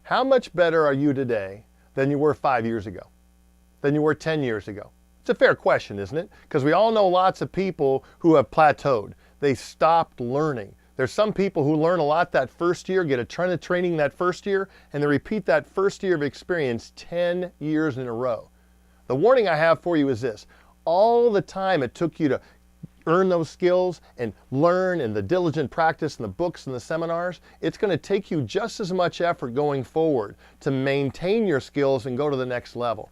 How much better are you today than you were 5 years ago? Than you were 10 years ago? It's a fair question, isn't it? Because we all know lots of people who have plateaued. They stopped learning. There's some people who learn a lot that first year, get a ton of training that first year, and they repeat that first year of experience 10 years in a row. The warning I have for you is this: all the time it took you to earn those skills and learn, and the diligent practice and the books and the seminars, it's going to take you just as much effort going forward to maintain your skills and go to the next level.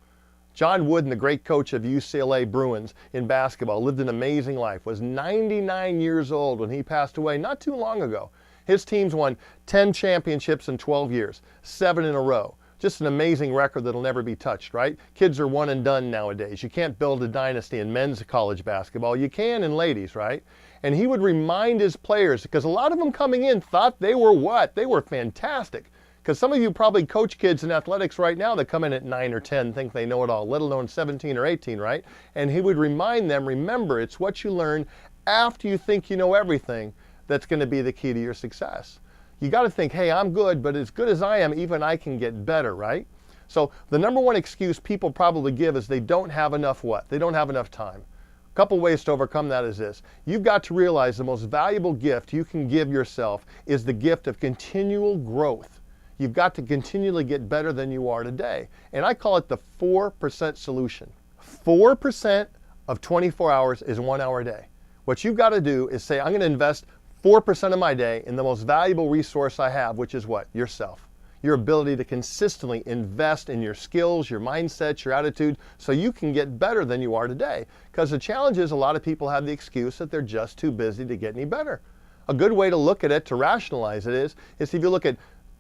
John Wooden, the great coach of UCLA Bruins in basketball, lived an amazing life, was 99 years old when he passed away not too long ago. His teams won 10 championships in 12 years, 7 in a row. Just an amazing record that'll never be touched, right? Kids are one and done nowadays. You can't build a dynasty in men's college basketball. You can in ladies, right? And he would remind his players, because a lot of them coming in thought they were what? They were fantastic. Because some of you probably coach kids in athletics right now that come in at 9 or 10, think they know it all, let alone 17 or 18, right? And he would remind them, remember, it's what you learn after you think you know everything that's going to be the key to your success. You got to think, hey, I'm good, but as good as I am, even I can get better, right? So the number one excuse people probably give is they don't have enough what? They don't have enough time. A couple ways to overcome that is this: you've got to realize the most valuable gift you can give yourself is the gift of continual growth. You've got to continually get better than you are today. And I call it the 4% solution. 4% of 24 hours is 1 hour a day. What you've got to do is say, I'm going to invest 4% of my day in the most valuable resource I have, which is what? Yourself. Your ability to consistently invest in your skills, your mindset, your attitude, so you can get better than you are today. Because the challenge is a lot of people have the excuse that they're just too busy to get any better. A good way to look at it, to rationalize it is if you look at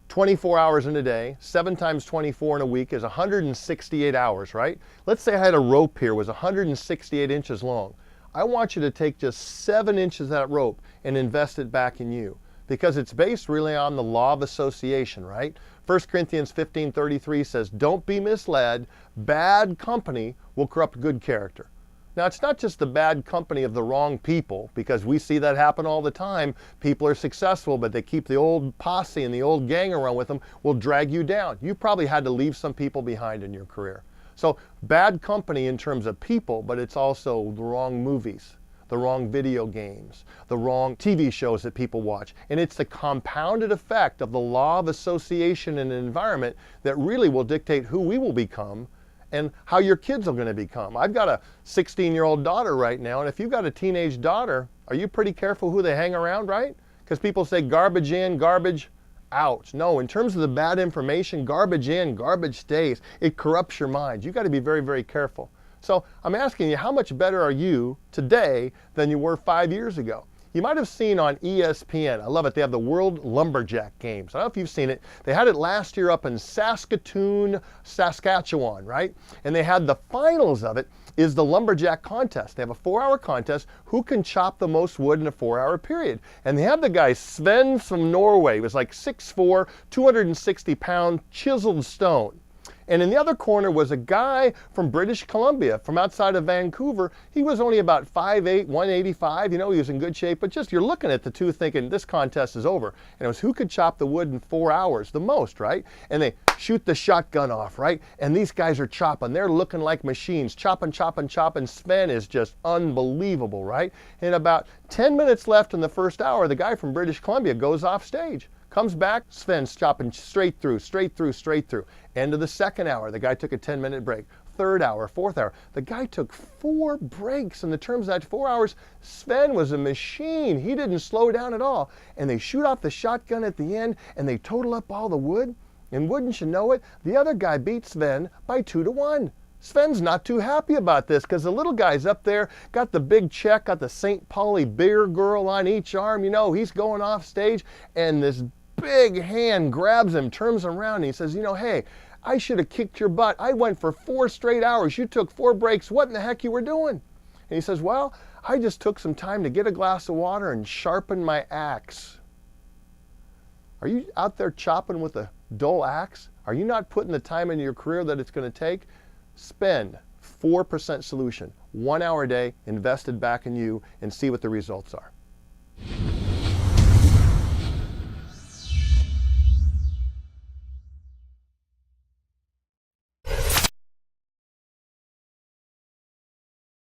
24 hours in a day, 7 times 24 in a week is 168 hours, right? Let's say I had a rope here, was 168 inches long. I want you to take just 7 inches of that rope and invest it back in you, because it's based really on the law of association, right? 1 Corinthians 15:33 says, don't be misled, bad company will corrupt good character. Now, it's not just the bad company of the wrong people, because we see that happen all the time. People are successful, but they keep the old posse and the old gang around with them, will drag you down. You probably had to leave some people behind in your career. So bad company in terms of people, but it's also the wrong movies, the wrong video games, the wrong TV shows that people watch. And it's the compounded effect of the law of association in an environment that really will dictate who we will become and how your kids are going to become. I've got a 16-year-old daughter right now, and if you've got a teenage daughter, are you pretty careful who they hang around, right? Because people say garbage in, garbage out. No, in terms of the bad information, garbage in, garbage stays. It corrupts your mind. You've got to be very, very careful. So I'm asking you, how much better are you today than you were 5 years ago? You might have seen on ESPN, I love it, they have the World Lumberjack Games. I don't know if you've seen it. They had it last year up in Saskatoon, Saskatchewan, right? And they had the finals of it is the lumberjack contest. They have a 4-hour contest, who can chop the most wood in a 4-hour period. And they have the guy Sven from Norway. He was like 6'4", 260-pound chiseled stone. And in the other corner was a guy from British Columbia, from outside of Vancouver. He was only about 5'8", 185. You know, he was in good shape. But just you're looking at the two thinking, this contest is over. And it was who could chop the wood in 4 hours the most, right? And they shoot the shotgun off, right? And these guys are chopping. They're looking like machines, chopping, chopping, chopping. Sven is just unbelievable, right? And about 10 minutes left in the first hour, the guy from British Columbia goes off stage. Comes back, Sven's chopping straight through, straight through, straight through. End of the second hour, the guy took a 10-minute break. Third hour, fourth hour. The guy took 4 breaks. In the terms of that 4 hours, Sven was a machine. He didn't slow down at all. And they shoot off the shotgun at the end, and they total up all the wood. And wouldn't you know it, the other guy beat Sven by 2-1. Sven's not too happy about this because the little guy's up there, got the big check, got the St. Pauli beer girl on each arm. You know, he's going off stage, and this big hand grabs him, turns him around, and he says, you know, hey, I should have kicked your butt. I went for 4 straight hours. You took 4 breaks. What in the heck you were doing? And he says, well, I just took some time to get a glass of water and sharpen my axe. Are you out there chopping with a dull axe? Are you not putting the time into your career that it's going to take? Spend 4% solution, 1 hour a day, invested back in you, and see what the results are.